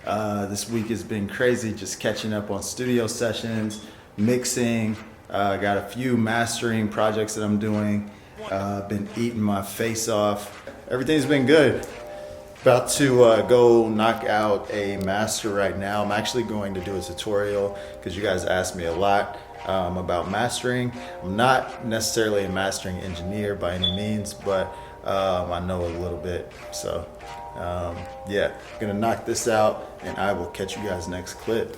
This week has been crazy, just catching up on studio sessions, mixing. Got a few mastering projects that I'm doing. Been eating my face off. Everything's been good. About to go knock out a master right now. I'm actually going to do a tutorial because you guys asked me a lot about mastering. I'm not necessarily a mastering engineer by any means, but I know a little bit. So yeah, gonna knock this out and I will catch you guys next clip.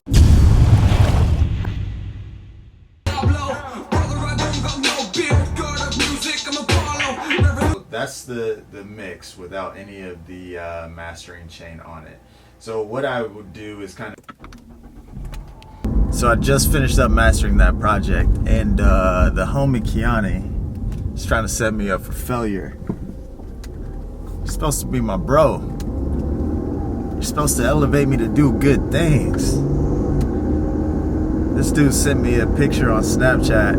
That's the mix without any of the mastering chain on it. So what I would do is So I just finished up mastering that project, and the homie Kiani is trying to set me up for failure. You're supposed to be my bro. You're supposed to elevate me to do good things. This dude sent me a picture on Snapchat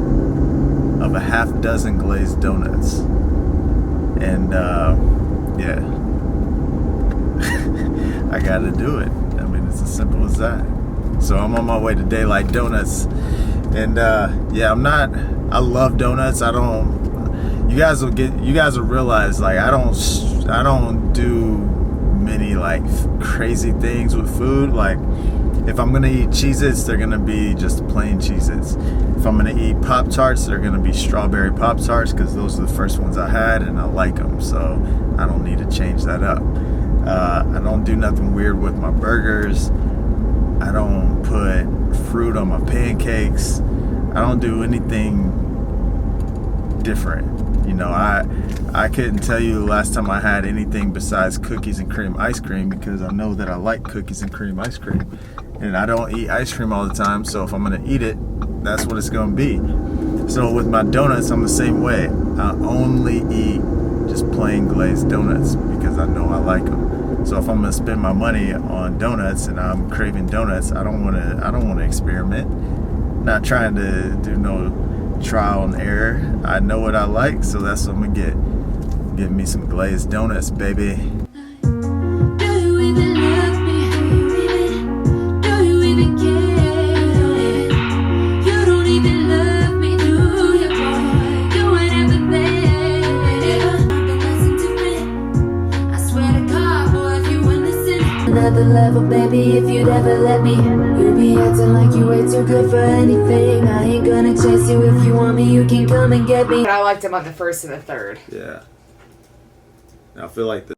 of a half dozen glazed donuts. And yeah, I gotta do it. I mean, it's as simple as that. So I'm on my way to Daylight Donuts, and yeah, I love donuts. You guys will realize, like, I don't do many like crazy things with food. Like, if I'm gonna eat Cheez-Its, they're gonna be just plain Cheez-Its. If I'm gonna eat Pop-Tarts, they're gonna be strawberry Pop-Tarts because those are the first ones I had and I like them. So I don't need to change that up. I don't do nothing weird with my burgers. I don't put fruit on my pancakes. I don't do anything different. You know, I couldn't tell you the last time I had anything besides cookies and cream ice cream because I know that I like cookies and cream ice cream. And I don't eat ice cream all the time, so if I'm gonna eat it, that's what it's gonna be. So with my donuts, I'm the same way. I only eat just plain glazed donuts because I know I like them. So if I'm gonna spend my money on donuts and I'm craving donuts, I don't wanna experiment. Not trying to do no trial and error. I know what I like, so that's what I'm gonna get. Get me some glazed donuts, baby. Another level, baby, if you'd ever let me. You be acting like you way too good for anything. I ain't gonna chase you. If you want me, you can come and get me. But I liked him on the first and the third. Yeah. I feel like the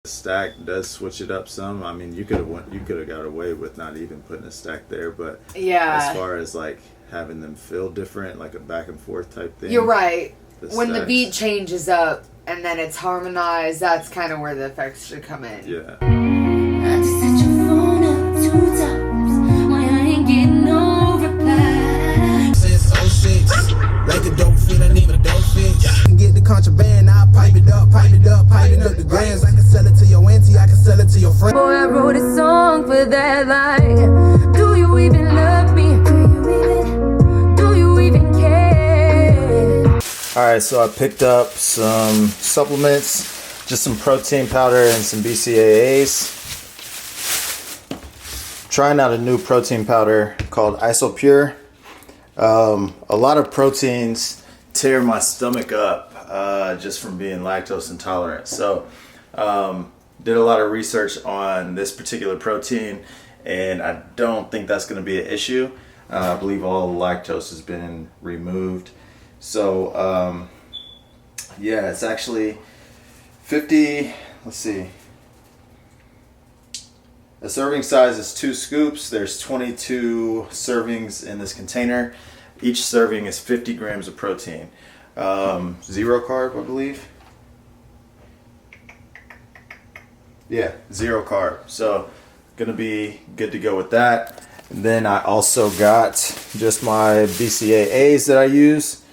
stack does switch it up some. I mean, you could have got away with not even putting a stack there, but yeah, as far as like having them feel different, like a back and forth type thing. You're right. When the stacks, beat changes up and then it's harmonized, that's kind of where the effects should come in. Yeah. I just set your phone up 2 times. Why I ain't getting no reply? Since 06, like a dope fit, I need a dope fit. Get the contraband, I'll pipe it up the grams. I can sell it to your auntie, I can sell it to your friend. Boy, I wrote a song for that line. Do you even love me? Do you even care? Alright, so I picked up some supplements, just some protein powder and some BCAAs. Trying out a new protein powder called Isopure. A lot of proteins tear my stomach up just from being lactose intolerant. So did a lot of research on this particular protein, and I don't think that's going to be an issue. I believe all lactose has been removed. So yeah, it's actually 50, let's see. The serving size is 2 scoops. There's 22 servings in this container. Each serving is 50 grams of protein. 0 carb, I believe. Yeah, 0 carb. So gonna be good to go with that. And then I also got just my BCAAs that I use.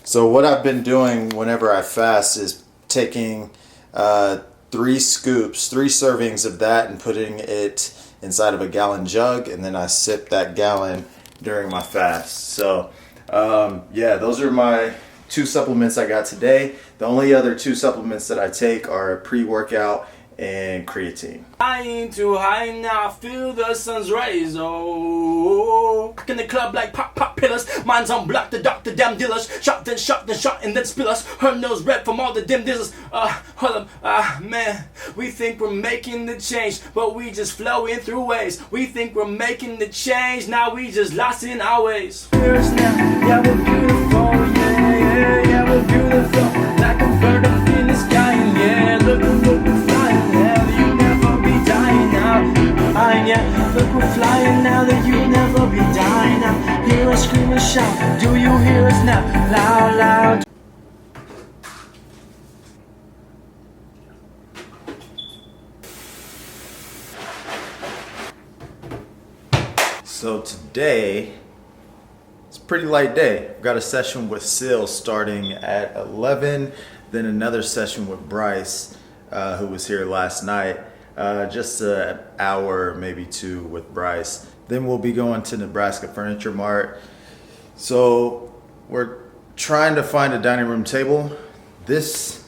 So what I've been doing whenever I fast is taking 3 scoops, 3 servings of that and putting it inside of a gallon jug, and then I sip that gallon during my fast. So yeah, those are my 2 supplements I got today. The only other 2 supplements that I take are pre-workout and creatine. Flying too high now, feel the sun's rays. Oh, in the club like pop pillars. Minds on block, the doctor, damn dealers. Shot, then shot, and then spill us. Her nose red from all the dim dealers. Hold up, man. We think we're making the change, but we just flowing through waves. We think we're making the change, now we just lost in our ways. Here's now, yeah, we're beautiful, yeah, we're beautiful. Like a bird up in the sky, and yeah, look we're flying now, you never be dying now. Yeah, look we're flying now, that you never be dying now. Hear us scream and shout, do you hear us now? Loud, loud. So today, it's a pretty light day. I've got a session with Sil starting at 11, then another session with Bryce, who was here last night. Just an hour, maybe 2 with Bryce. Then we'll be going to Nebraska Furniture Mart. So we're trying to find a dining room table. This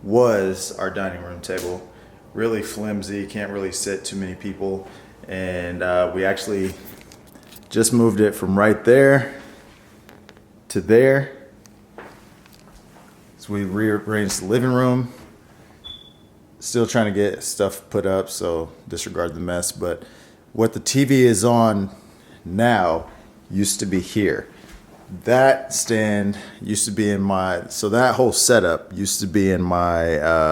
was our dining room table. Really flimsy, can't really sit too many people. And we actually just moved it from right there to there. So we rearranged the living room. Still trying to get stuff put up, so disregard the mess. But what the TV is on now used to be here. That stand used to be in so that whole setup used to be in my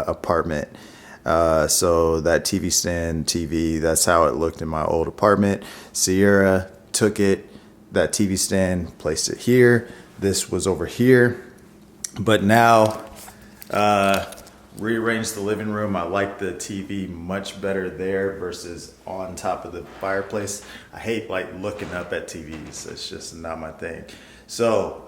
apartment. So that TV stand, that's how it looked in my old apartment. Sierra took it, that TV stand, placed it here. This was over here. But now, rearranged the living room. I like the TV much better there versus on top of the fireplace. I hate looking up at TVs. It's just not my thing. So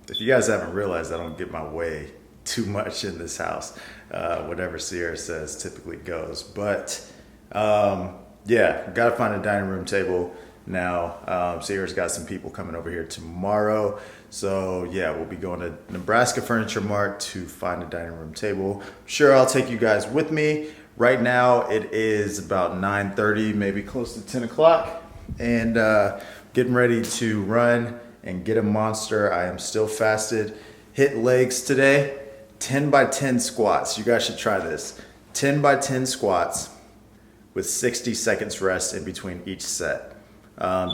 if you guys haven't realized, I don't get my way too much in this house. Whatever Sierra says typically goes. But yeah, gotta find a dining room table now. Sierra's got some people coming over here tomorrow. So yeah, we'll be going to Nebraska Furniture Mart to find a dining room table. I'm sure I'll take you guys with me. Right now it is about 9:30, maybe close to 10 o'clock. And getting ready to run and get a monster. I am still fasted. Hit legs today. 10 by 10 squats. You guys should try this. 10 by 10 squats with 60 seconds rest in between each set.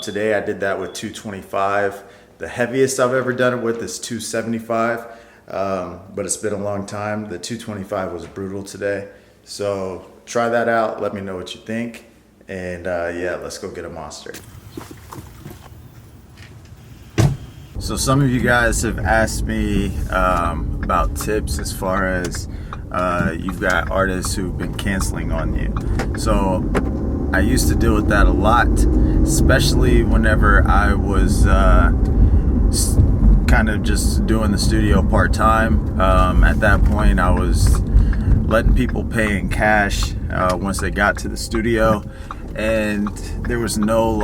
Today I did that with 225. The heaviest I've ever done it with is 275, but it's been a long time. The 225 was brutal today. So try that out. Let me know what you think. And yeah, let's go get a monster. So some of you guys have asked me about tips as far as you've got artists who've been canceling on you. So I used to deal with that a lot, especially whenever I was kind of just doing the studio part-time. At that point, I was letting people pay in cash once they got to the studio, and there was no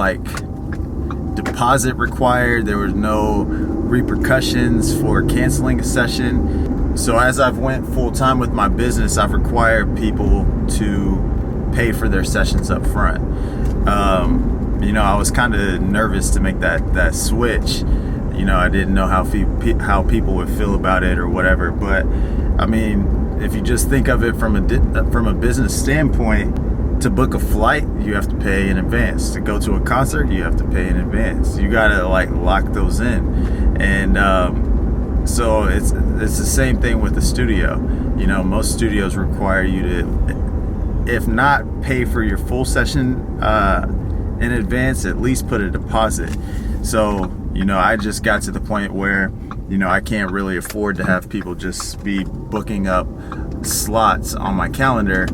deposit required. There was no repercussions for canceling a session. So as I've went full-time with my business, I've required people to pay for their sessions up front. I was kind of nervous to make that switch. I didn't know how people would feel about it or whatever. But I mean, if you just think of it from a business standpoint, to book a flight, you have to pay in advance. To go to a concert, you have to pay in advance. You gotta lock those in. And so it's the same thing with the studio. Most studios require you to, if not pay for your full session in advance, at least put a deposit. So I just got to the point where I can't really afford to have people just be booking up slots on my calendar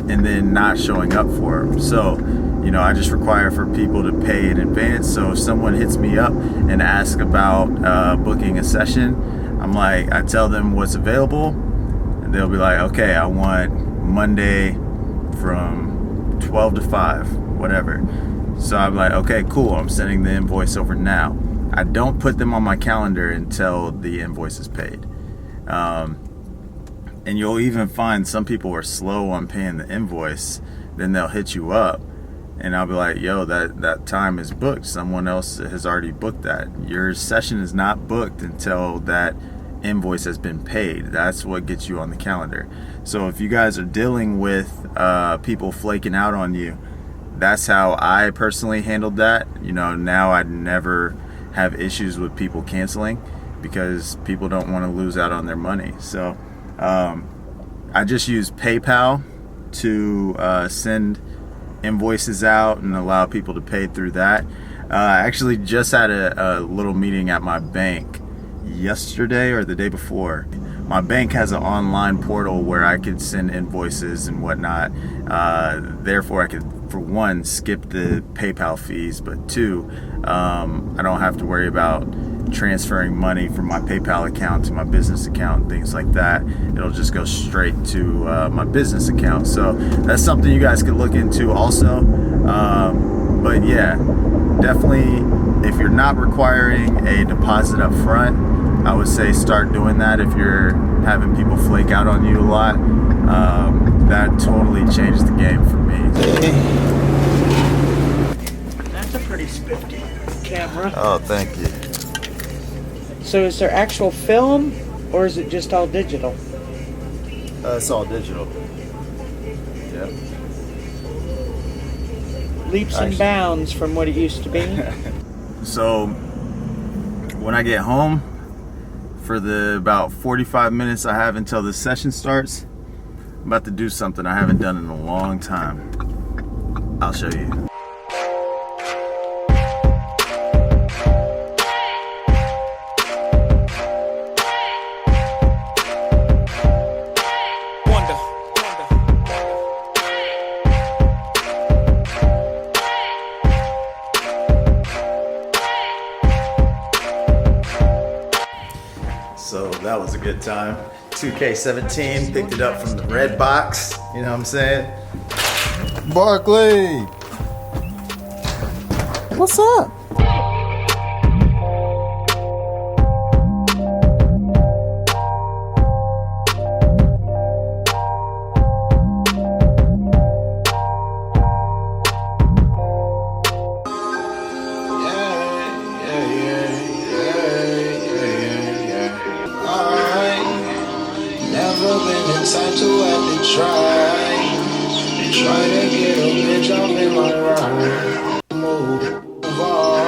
and then not showing up for them. So I just require for people to pay in advance. So if someone hits me up and asks about booking a session, I tell them what's available, and they'll be like, okay, I want Monday from 12 to 5, whatever. So I'm like, okay, cool, I'm sending the invoice over now. I don't put them on my calendar until the invoice is paid. And you'll even find some people are slow on paying the invoice. Then they'll hit you up, and I'll be like, yo, that time is booked. Someone else has already booked that. Your session is not booked until that invoice has been paid. That's what gets you on the calendar. So if you guys are dealing with people flaking out on you, that's how I personally handled that. You know, now I never have issues with people canceling because people don't want to lose out on their money. So I just use PayPal to send invoices out and allow people to pay through that. I actually just had a little meeting at my bank yesterday or the day before. My bank has an online portal where I could send invoices and whatnot. Therefore, I could, for one, skip the PayPal fees, but two, I don't have to worry about transferring money from my PayPal account to my business account and things like that. It'll just go straight to my business account. So that's something you guys could look into also. But yeah, definitely, if you're not requiring a deposit up front, I would say start doing that. If you're having people flake out on you a lot, that totally changed the game for me. That's a pretty spiffy camera. Oh, thank you. So is there actual film, or is it just all digital? It's all digital. Yep. Leaps and bounds from what it used to be. So when I get home, for the about 45 minutes I have until the session starts, I'm about to do something I haven't done in a long time. I'll show you. So that was a good time. 2K17, picked it up from the red box. You know what I'm saying? Barkley! What's up? Time to have to try to get a bitch off in my ride. Move on,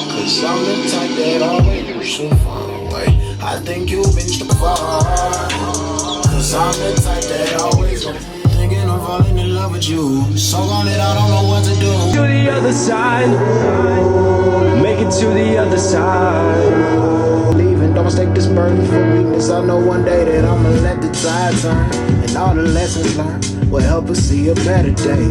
cause I'm the type that always used to fall away. I think you've been too far, cause I'm the type that always thinking of falling in love with you. So on it, I don't know what to do. To the other side, make it to the other side. Leaving, don't mistake this burden for weakness. I know one day that I'ma let the tide turn, and all the lessons learned will help us see a better day.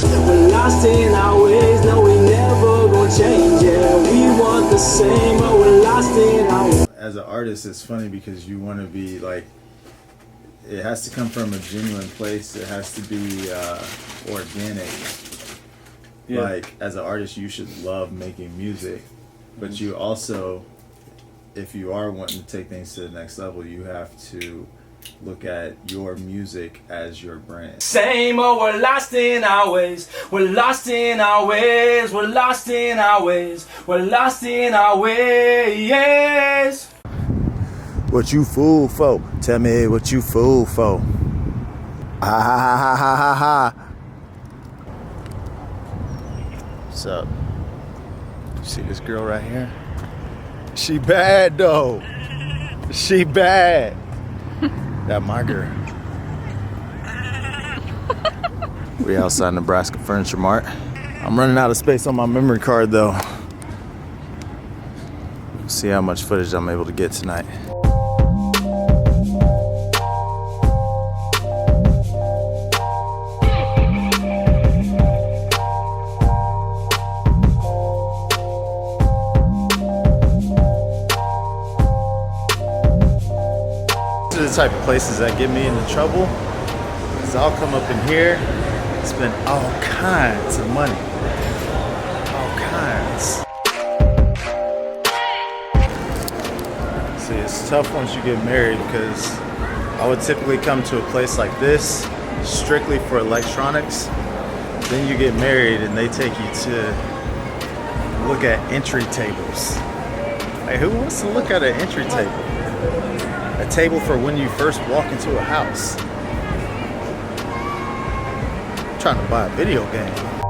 We're lost in our ways, no, we never gonna change. Yeah, we want the same, but we're lost in our ways. As an artist, it's funny because you want to be like, it has to come from a genuine place. It has to be organic. Yeah. Like, as an artist, you should love making music, but you also, if you are wanting to take things to the next level, you have to look at your music as your brand. Same old, we're lost in our ways. We're lost in our ways. We're lost in our ways. We're lost in our ways. What you fool for? Tell me what you fool for. Ha ha ha ha ha ha ha. What's up? You see this girl right here? She bad though. She bad. That my girl. We outside Nebraska Furniture Mart. I'm running out of space on my memory card though. See how much footage I'm able to get tonight. The type of places that get me into trouble is I'll come up in here, spend all kinds of money, all kinds. it's tough once you get married, because I would typically come to a place like this strictly for electronics. Then you get married and they take you to look at entry tables. Like, who wants to look at an entry table? A table for when you first walk into a house. I'm trying to buy a video game.